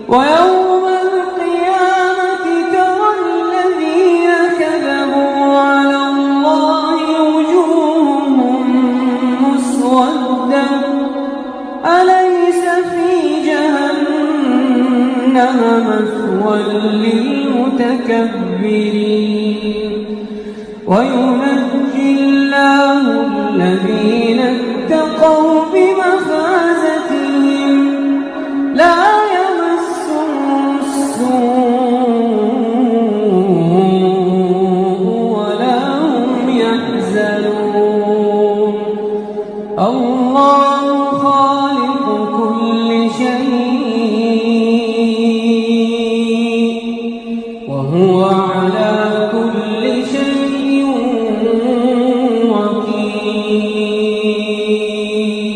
ويوم القيامة ترى الذين كذبوا على الله وجوههم مسودة أليس في جهنم مثوى للمتكبرين وينجي الله الذين